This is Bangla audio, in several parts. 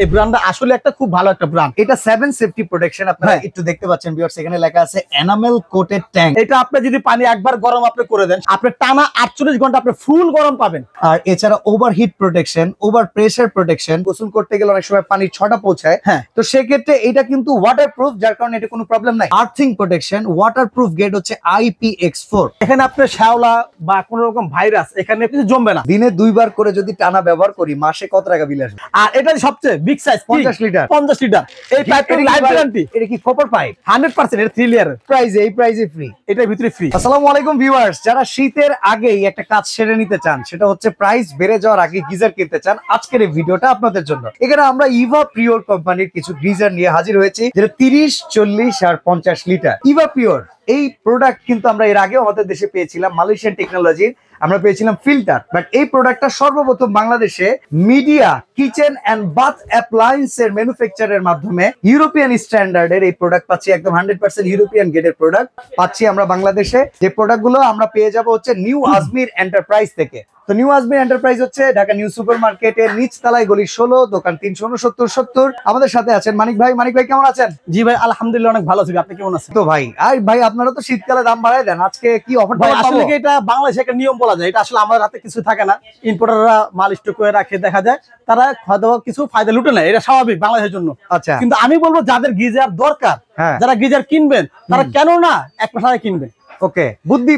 এই ব্র্যান্ডটা আসলে একটা খুব ভালো একটা ব্র্যান্ড। এটা 7 সেফটি প্রোটেকশন আপনারা একটু দেখতে পাচ্ছেন ভিউয়ার্স, এখানে লেখা আছে এনামেল কোটেড ট্যাঙ্ক। এটা আপনি যদি পানি একবার গরম আপনি করে দেন, আপনি টানা 48 ঘন্টা আপনি ফুল গরম পাবেন। আর এছাড়া overheat protection, over pressure protection, গোসল করতে গেলে অনেক সময় পানির ছটা পৌঁছায়, তো সেক্ষেত্রে এটা কিন্তু ওয়াটারপ্রুফ, যার কারণে এটা কোনো প্রবলেম নাই। আর্থিং প্রোটেকশন, ওয়াটারপ্রুফ গ্রেড হচ্ছে IPX4। এখানে আপনার শ্যাওলা বা কোনো রকম ভাইরাস এখানে কিছু জমবে না। দিনে 2 বার করে যদি টানা ব্যবহার করি, মাসে কত টাকা বিল আসবে? আর এটা সবচেয়ে বিগ সাইজ 50 লিটার। 50 লিটার। এই পাইপের লাইফ গ্যারান্টি। এটা কি কপার পাইপ? 100% এটা 3 লেয়ার প্রাইস, এই প্রাইসে ফ্রি, এটার ভিতরে ফ্রি। আসসালামু আলাইকুম ভিউয়ার্স, যারা শীতের আগেই একটা কাজ সেরে নিতে চান, সেটা হচ্ছে প্রাইস বেড়ে যাওয়ার আগে গিজার কিনতে চান, আজকের এই ভিডিওটা আপনাদের জন্য। এখানে আমরা ইভা পিওর কোম্পানির কিছু গিজার নিয়ে হাজির হয়েছি, যেটা 30, 40 আর 50 লিটার। ইভা পিওর এই প্রোডাক্ট কিন্তু আমরা এর আগেও আমাদের দেশে পেয়েছিলাম, মালয়েশিয়ান টেকনোলজির আমরা পেয়েছিলাম ফিল্টার, বাট এই প্রোডাক্টটা সর্বপ্রথম বাংলাদেশে Midea kitchen and bath appliance এর ম্যানুফ্যাকচারের মাধ্যমে ইউরোপিয়ান স্ট্যান্ডার্ডের এই প্রোডাক্ট পাচ্ছি, একদম 100% ইউরোপিয়ান গ্রেডের প্রোডাক্ট পাচ্ছি আমরা বাংলাদেশে। যে প্রোডাক্টগুলো আমরা পেয়ে যাব হচ্ছে নিউ আজমির এন্টারপ্রাইজ থেকে। তো নিউ আজমির এন্টারপ্রাইজ হচ্ছে ঢাকা নিউ সুপার মার্কেটের নিচতলায়, গলি 16, দোকান 36970। আমাদের সাথে আছেন মানিক ভাই। মানিক ভাই কেমন আছেন? জি ভাই আলহামদুলিল্লাহ অনেক ভালো আছি, আপনি কেমন আছেন? তো ভাই, আর ভাই আপনারা তো শীতকালে দাম বাড়ায় দেন, আজকে কি অফার ভাই? পাবো? আসলে কি এটা বাংলাদেশে একটা নিয়ম বলা যায়, এটা আসলে আমাদের হাতে কিছু থাকে না। ইম্পোর্টাররা মাল স্টক করে রাখে, দেখা যায় তারা হয়তো কিছু ফায়দা লুটে নেয়, এটা স্বাভাবিক বাংলাদেশের জন্য। আচ্ছা, কিন্তু আমি বলবো যাদের গিজার দরকার, যারা গিজার কিনবেন, তারা কেন না এক মাস আগে কিনবেন। ওকে,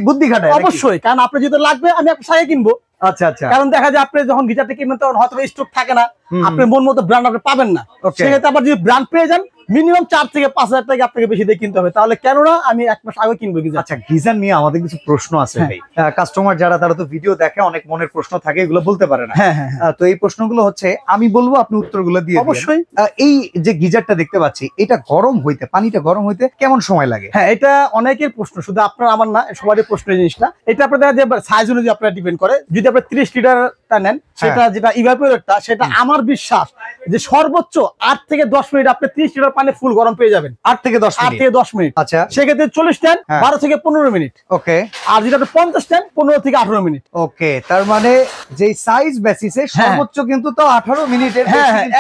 বুদ্ধি খাটায় অবশ্যই, কারণ আপনি যদি লাগবে আমি এক মাস আগে কিনবো। আচ্ছা আচ্ছা, কারণ দেখা যায় আপনি যখন গিজারটা কিনবেন তখন হয়তো স্টক থাকে না, আপনি মন মতো ব্র্যান্ড আপনি পাবেন না। সেক্ষেত্রে আবার যদি ব্র্যান্ড পেয়ে যান, মিনিমাম 4 থেকে 5 হাজার টাকা আপনাকে বেশি দিয়ে কিনতে হবে, তাহলে কেন না আমি এক মাস আগে কিনবো গিজার। আচ্ছা, গিজার নিয়ে আমাদের কিছু প্রশ্ন আছে ভাই। কাস্টমার যারা, তারা তো ভিডিও দেখে, অনেক মনের প্রশ্ন থাকে, এগুলো বলতে পারে না। তো এই প্রশ্নগুলো হচ্ছে আমি বলবো, আপনি উত্তরগুলো দিয়ে দিবেন। অবশ্যই। এই যে গিজারটা দেখতে পাচ্ছি, এটা গরম হইতে, পানিটা গরম হইতে কেমন সময় লাগে? হ্যাঁ, এটা অনেকের প্রশ্ন, শুধু আপনার আমার না, সবারই প্রশ্ন এই জিনিসটা। এটা আপনাদের যে সাইজ অনুযায়ী আপনারা ডিপেন্ড করে। যদি আপনি 30 লিটারটা নেন, সেটা যেটা ইভাপোরেটরটা, সেটা আমার বিশ্বাস যে সর্বোচ্চ 8 থেকে 10 মিনিট আপনি 30 লিটার পানি ফুল গরম পেয়ে যাবেন। 8 থেকে 10 মিনিট। আচ্ছা, সেক্ষেত্রে 40 টেন 12 থেকে 15 মিনিট। ওকে। আর যেটা 50 টেন 15 থেকে 18 মিনিট। ওকে, তার মানে যে সাইজ বেসিসে সর্বোচ্চ কিন্তু তো 18 মিনিটের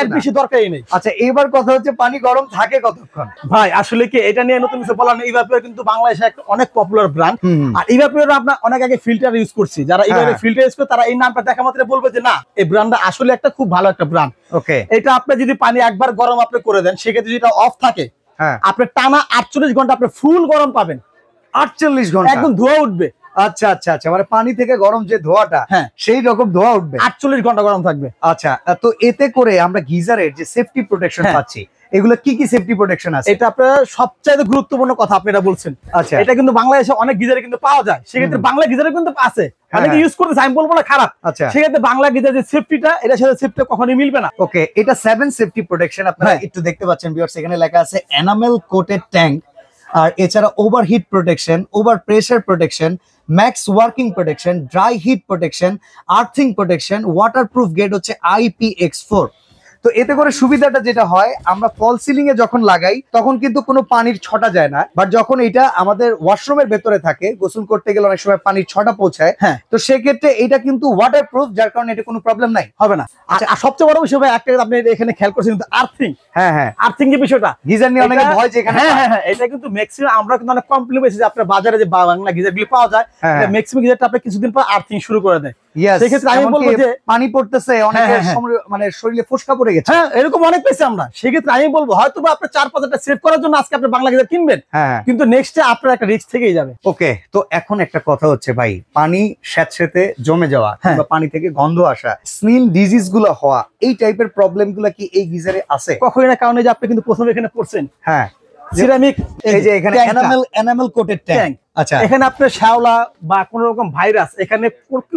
এর বেশি দরকারই নেই। আচ্ছা, এবার কথা হচ্ছে পানি গরম থাকে কতক্ষণ? ভাই আসলে কি এটা নিয়ে নতুন কিছু বলার নেই। ইভাপোরেটর কিন্তু বাংলাদেশে অনেক পপুলার ব্র্যান্ড। আর ইভাপোরেটর আমরা অনেক আগে ফিল্টার ইউজ করছি, যারা ইভাপোরেটর ফিল্টার ইউজ করে তারা এই নামটা দেখা মাত্র বলবে যে না, এই ব্র্যান্ডটা আসলে একটা খুব ভালো একটা ব্র্যান্ড। ওকে, এটা আপনি যদি পানি একবার গরম আপনি করে দেন, সেক্ষেত্রে যেটা অফ থাকে, আপনি টানা 48 ঘন্টা আপনি ফুল গরম পাবেন। 48 ঘন্টা একদম ধোঁয়া উঠবে। আচ্ছা আচ্ছা আচ্ছা, মানে পানি থেকে গরম যে ধোঁয়াটা, সেই রকম ধোঁয়া উঠবে, 48 ঘন্টা গরম থাকবে। আচ্ছা, তো এতে করে আমরা গিজারের যে সেফটি প্রোটেকশন পাচ্ছি, এগুলো কি কি সেফটি প্রোটেকশন আছে? এটা আপনার সবচেয়ে গুরুত্বপূর্ণ কথা আপনি এটা বলছেন। আচ্ছা, এটা কিন্তু বাংলাদেশে অনেক গিজারে কিন্তু পাওয়া যায়, সেক্ষেত্রে বাংলা গিজারে কিন্তু আছে, অনেকে ইউজ করতেছে, আমি বলবো না খারাপ। আচ্ছা, সেক্ষেত্রে বাংলা গিজার যে সেফটিটা, এটার সাথে সেফটি কখনোই মিলবে না। ওকে, এটা 7 সেফটি প্রোটেকশন আপনারা একটু দেখতে পাচ্ছেন ভিউয়ার্স, এখানে লেখা আছে এনামেল কোটেড ট্যাঙ্ক। আর এছাড়া overheat protection, over pressure protection, max working protection, dry heat protection, earthing protection, waterproof grade হচ্ছে IPX4। তো এতে করে সুবিধাটা যেটা হয়, আমরা ফল সিলিং এ যখন লাগাই তখন কিন্তু কোনো পানির ছটা যায় না, বাট যখন এটা আমাদের ওয়াশরুমের ভেতরে থাকে, গোসল করতে গেলে অনেক সময় পানির ছটা পৌঁছায়, তো সেক্ষেত্রে এটা কিন্তু ওয়াটারপ্রুফ, যার কারণে এটা কোনো প্রবলেম নাই, হবে না। আর সবচেয়ে বড় বিষয় ভাই, একটা আপনি এখানে খেয়াল করছেন কিন্তু আর্থিং। আর্থিং যে বিষয়টা, গিজার নিয়ে অনেকে ভয় যে এখানে, এটা কিন্তু ম্যাক্সিমাম আমরা কিন্তু অনেক কমপ্লেন পেয়েছি যে আপনার বাজারে যে বাংলা গিজার গুলো পাওয়া যায়, ম্যাক্সিমাম গিজারটা আপনি কিছুদিন পর আর্থিং শুরু করে দেয়। সেক্ষেত্রে আমি বলবো যে পানি পড়তেছে, অনেকের মানে শরীরে ফোসকা পড়ে গেছে, এরকম অনেক পেয়েছি আমরা। সেক্ষেত্রে আমি বলবো হয়তো বা আপনি 4-5 সেভ করার জন্য আজকে আপনি বাংলা গিজার কিনবেন, কিন্তু নেক্সটে আপনার একটা রিস্ক থেকেই যাবে। ওকে, তো এখন একটা কথা হচ্ছে ভাই, পানি স্যাঁতসেঁতে জমে যাওয়া বা পানি থেকে গন্ধ আসা, স্কিন ডিজিজ গুলো হওয়া, এই টাইপের প্রবলেম গুলো কি এই গিজারে আছে? কখনোই না, কারণ এই যে আপনি কিন্তু প্রথমে এখানে পড়ছেন সিরামিক, এই যে এখানে এনামেল কোটেড ট্যাঙ্ক। আচ্ছা, এখানে আপনার শ্যাওলা বা কোনো রকম ভাইরাস এখানে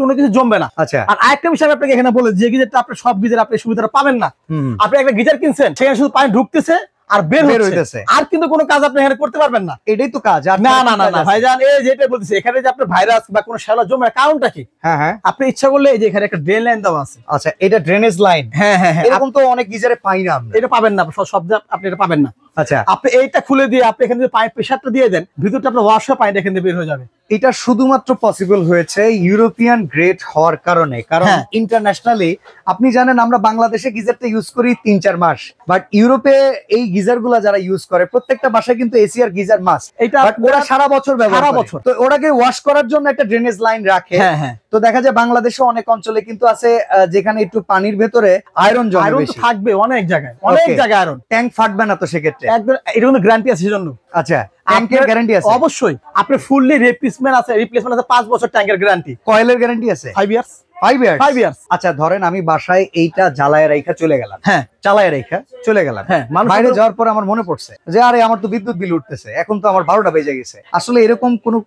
কোনো কিছু জমবে না। আচ্ছা, আর আরেকটা বিষয় আপনাকে এখানে বলে, যে গিজারটা আপনি সব গিজার আপনি সুবিধাটা পাবেন না। আপনি একটা গিজার কিনছেন, সেখানে শুধু পানি ঢুকতেছে আর বের হইতেছে, আর কিন্তু কোনো কাজ আপনি এখানে করতে পারবেন না। এটাই তো কাজ। না না না না ভাইজান, এই যেটা বলতেছি, এখানে যে আপনার ভাইরাস বা কোনো শ্যাওলা জমে, কারণটা কি? আপনি ইচ্ছা করলে এই যে এখানে একটা ড্রেন লাইন দেওয়া আছে। আচ্ছা, এটা ড্রেনেজ লাইন। এরকম তো অনেক গিজারে পাই না, এটা পাবেন না, সব আপনি এটা পাবেন না। আচ্ছা, আপনি এইটা খুলে দিয়ে আপনি এখানে পাইপ প্রেসারটা দিয়ে দেন, ভিতরটা আপনার ওয়াশ হয়ে পানিটা এখান থেকে বের হয়ে যাবে। এটা শুধুমাত্র পসিবল হয়েছে ইউরোপিয়ান গ্রেড হওয়ার কারণে, কারণ হ্যাঁ। ইন্টারন্যাশনালি আপনি জানেন আমরা বাংলাদেশে গিজারটা ইউজ করি 3-4 মাস, বাট ইউরোপে এই গিজার গুলা যারা ইউজ করে প্রত্যেকটা বাসায় কিন্তু এসি আর গিজার মাস্ট, এটা বাট ওরা সারা বছর ব্যবহার সারা করে। বছর। তো ওটাকে ওয়াশ করার জন্য একটা ড্রেনেজ লাইন রাখে। হ্যাঁ হ্যাঁ, তো দেখা যায় বাংলাদেশে অনেক অঞ্চলে কিন্তু আছে যেখানে একটু পানির ভেতরে আয়রন জমে আয়রন তো বেশি, থাকবে অনেক জায়গায়, অনেক Okay. জায়গায় আয়রন। ট্যাঙ্ক ফাটবে না তো সেক্ষেত্রে? একদম এটা কিন্তু গ্যারান্টি আছে সেজন্য। আচ্ছা, ট্যাঙ্কের গ্যারান্টি আছে? অবশ্যই। আপনি ফুললি রিপ্লেসমেন্ট আছে 5 বছর ট্যাঙ্কের গ্যারান্টি। কয়েলের গ্যারান্টি আছে 5 ইয়ার্স। 5 ইয়ার্স? 5 ইয়ার্স। আচ্ছা, ধরেন আমি বাসায় এইটা জ্বালায় রাইখা চলে গেলাম, হ্যাঁ চালায় রেখা চলে গেলাম, হ্যাঁ, মানুষ বাইরে তো- যাওয়ার পর আমার মনে পড়ছে যে আরে আমার তো বিদ্যুৎ বিল উঠতেছে, এখন তো আমার 12টা বেজে গেছে, আসলে এরকম কোনো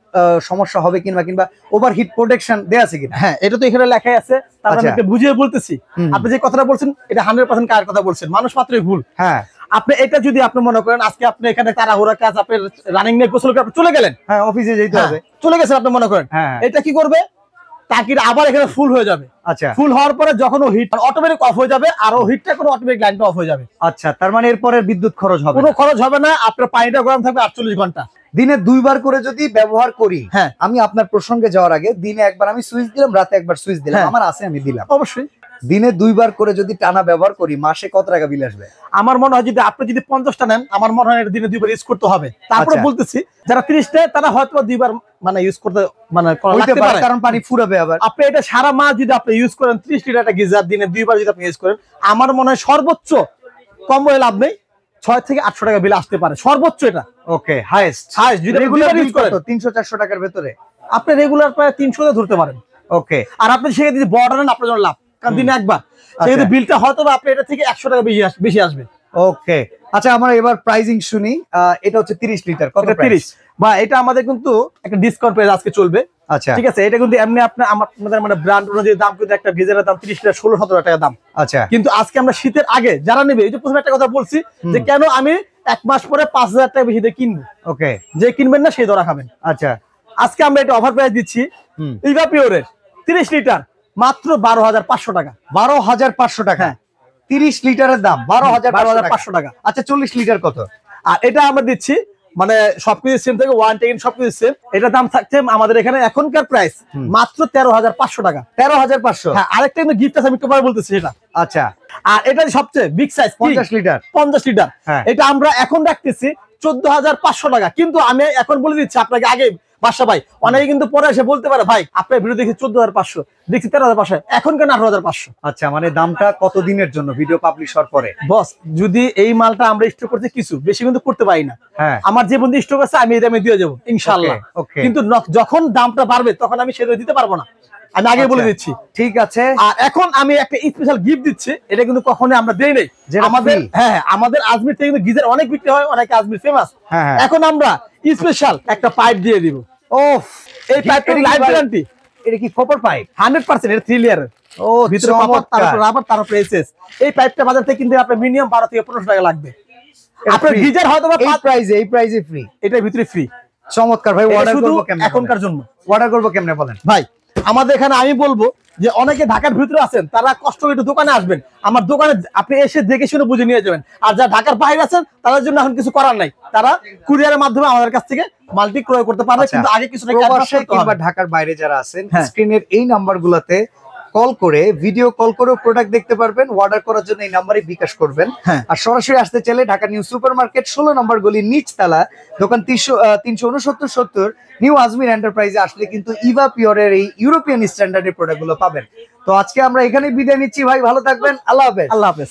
সমস্যা হবে কিংবা ওভারহিট প্রোটেকশন দেয়া আছে কিনা? হ্যাঁ, এটা তো এখানে লেখাই আছে, তারপর আচ্ছা। আমি একটা বুঝিয়ে বলতেছি। হুম। আপনি যে কথাটা বলছেন এটা 100% কার কথা বলছেন, মানুষ মাত্রই ভুল। হ্যাঁ আপনি এটা যদি আপনি মনে করেন আজকে আপনি এখানে তাড়াহুড়া কাজ, আপনি রানিং নিয়ে গোসল করে আপনি চলে গেলেন, হ্যাঁ, অফিসে যেতে হ্যাঁ, হবে। চলে গেছেন আপনি মনে করেন, হ্যাঁ, এটা কি করবে, টাকির আবার এখানে ফুল হয়ে যাবে। আচ্ছা ফুল হওয়ার পরে যখন ও হিট অটোমেটিক অফ হয়ে যাবে, আর ও হিটটা করে অটোমেটিক লাইনটা অফ হয়ে যাবে। আচ্ছা, তার মানে এরপরে বিদ্যুৎ খরচ হবে কোনো না। খরচ হবে না, আপনার পানিটা গরম থাকবে 48 ঘন্টা। দিনে 2 বার করে যদি ব্যবহার করি, হ্যাঁ। আমি আপনার প্রসঙ্গে যাওয়ার আগে দিনে একবার আমি সুইচ দিলাম, রাতে একবার সুইচ দিলাম, হ্যাঁ। আমার আছে আমি দিলাম, অবশ্যই। দিনে 2 বার করে যদি টানা ব্যবহার করি মাসে কত টাকা বিল আসবে? আমার মনে হয় যদি আপনি যদি 50টা নেন, আমার মনে হয় এটা দিনে 2 বার ইউজ করতে হবে। তারপরে আচ্ছা। বলতেছি যারা 30টা তারা হয়তো 2 বার মানে ইউজ করতে মানে করা হইতে লাগতে পারে, পারে। কারণ পানি ফুরাবে আবার। আপনি এটা সারা মাস যদি আপনি ইউজ করেন, 30 লিটার একটা গিজার দিনে 2 বার যদি আপনি ইউজ করেন, আমার মনে হয় সর্বোচ্চ কম বলে লাভ নেই, 6 থেকে 800 টাকা বিল আসতে পারে সর্বোচ্চ। এটা ওকে, হাইয়েস্ট হাইস্ট যদি রেগুলার রেগুলার ইউজ ইউজ করেন 300-400 টাকার ভেতরে। আপনি রেগুলার প্রায় 300 তে ধরতে পারেন। ওকে, আর আপনি সেক্ষেত্রে যদি বড় নেন আপনার জন্য লাভ, কারণ দিনে একবার সেক্ষেত্রে বিলটা হয়তো বা আপনি এটা থেকে 100 টাকা বেশি আসবে। ওকে। আচ্ছা, আমরা এবার প্রাইজিং শুনি। এটা হচ্ছে 30 লিটার, কত এটা প্রাইস? 30 বা এটা আমাদের কিন্তু একটা ডিসকাউন্ট প্রাইস আজকে চলবে। আচ্ছা ঠিক আছে, এটা কিন্তু এমনি আমাদের মানে ব্র্যান্ড অনুযায়ী দাম কিন্তু একটা গিজারের দাম 30 লিটার 16-17 টাকা দাম। আচ্ছা, কিন্তু আজকে আমরা শীতের আগে যারা নেবে, এই যে প্রথমে একটা কথা বলছি যে কেন আমি 1 মাস পরে 5000 টাকা বেশি দিয়ে কিনবো, ওকে, যে কিনবেন না সেই ধরা খাবেন। আচ্ছা, আজকে আমরা এটা অফার প্রাইস দিচ্ছি হুম, ইভা পিওরের 30 লিটার মাত্র 12,500 টাকা। 12,500 টাকা। হ্যাঁ। 30 লিটারের দাম 12,500 টাকা। আচ্ছা, 40 লিটার কত? আর এটা আমরা দিচ্ছি মানে সবকিছু সেম থেকে ওয়ারেন্টি সবকিছু সেম। এটার দাম থাকছে আমাদের এখানে এখনকার প্রাইস মাত্র 13,500 টাকা। 13,500। হ্যাঁ, আরেকটা কিন্তু গিফট আছে, আমি একটু পরে বলতেছি সেটা। আচ্ছা, আর এটা সবচেয়ে বিগ সাইজ 50 লিটার। 50 লিটার। হ্যাঁ। এটা আমরা এখন রাখতেছি 14,500 টাকা। কিন্তু আমি এখন বলে দিচ্ছি আপনাকে আগে বাসা ভাই, অনেকে কিন্তু পরে এসে বলতে পারে ভাই আপনার ভিডিও দেখি 14,500, দেখছি 13,500, এখন কেন 18,500? আচ্ছা, মানে দামটা কত দিনের জন্য ভিডিও পাবলিশ হওয়ার পরে? বস, যদি এই মালটা আমরা স্টক করতে কিছু বেশি কিন্তু করতে পারি না। হ্যাঁ, আমার যে বন্ধু স্টক আছে আমি এই দামে দিয়ে যাবো ইনশাআল্লাহ। Okay, okay. কিন্তু যখন দামটা বাড়বে তখন আমি সেটা দিতে পারবো না, আমি আগে বলে আচ্ছা, দিচ্ছি। ঠিক আছে। আর এখন আমি একটা স্পেশাল গিফট দিচ্ছি, এটা কিন্তু কখনোই আমরা দেই নাই। যেটা আমাদের free। হ্যাঁ আমাদের আজমির থেকে কিন্তু গিজার অনেক বিক্রি হয়, অনেক আজমির ফেমাস। হ্যাঁ, হ্যাঁ। এখন আমরা স্পেশাল একটা পাইপ দিয়ে দিব। ওফ, এই পাইপটা এটা কি লাইফ ভাই? গ্যারান্টি এটা কি কপার পাইপ? 100%, এটা 3 লেয়ারের। ও, ভিতরে কপার, চমৎকার। তারপর রাবার, তারপর এসএস। এই পাইপটা বাজার থেকে কিনতে আপনার মিনিমাম 12 থেকে 1500 টাকা লাগবে। এটা আপনার free? গিজার হয়তো বা এই প্রাইজে ফ্রি? এটার ভিতরে ফ্রি। চমৎকার ভাই। অর্ডার শুধু করব কেমনে? এখনকার জন্য। অর্ডার করব কেমনে বলেন? ভাই আমাদের এখানে আমি বলবো যে অনেকে ঢাকার ভিতরে আছেন, তারা কষ্ট করে একটু দোকানে আসবেন, আমার দোকানে আপনি এসে দেখে শুনে বুঝে নিয়ে যাবেন। আর যারা ঢাকার বাইরে আছেন তাদের জন্য এখন কিছু করার নাই, তারা কুরিয়ারের মাধ্যমে আমাদের কাছ থেকে মালটি ক্রয় করতে পারবে। আচ্ছা, কিন্তু আগে কিছু টাকা advance প্রবাসে করতে কিংবা হবে। ঢাকার বাইরে যারা আছেন, হ্যাঁ। স্ক্রিনের এই নাম্বারগুলোতে কল করে, ভিডিও কল করেও প্রোডাক্ট দেখতে পারবেন। অর্ডার করার জন্য এই নাম্বারে বিকাশ করবেন। হ্যাঁ। আর সরাসরি আসতে চাইলে ঢাকা নিউ সুপার মার্কেট 16 নম্বর গলি নিচতলা, দোকান 369-70 নিউ আজমির এন্টারপ্রাইজে আসলে কিন্তু ইভা পিওরের এই ইউরোপিয়ান স্ট্যান্ডার্ডের প্রোডাক্টগুলো পাবেন। তো আজকে আমরা এখানেই বিদায় নিচ্ছি ভাই, ভালো থাকবেন, আল্লাহ হাফেজ। আল্লাহ হাফেজ।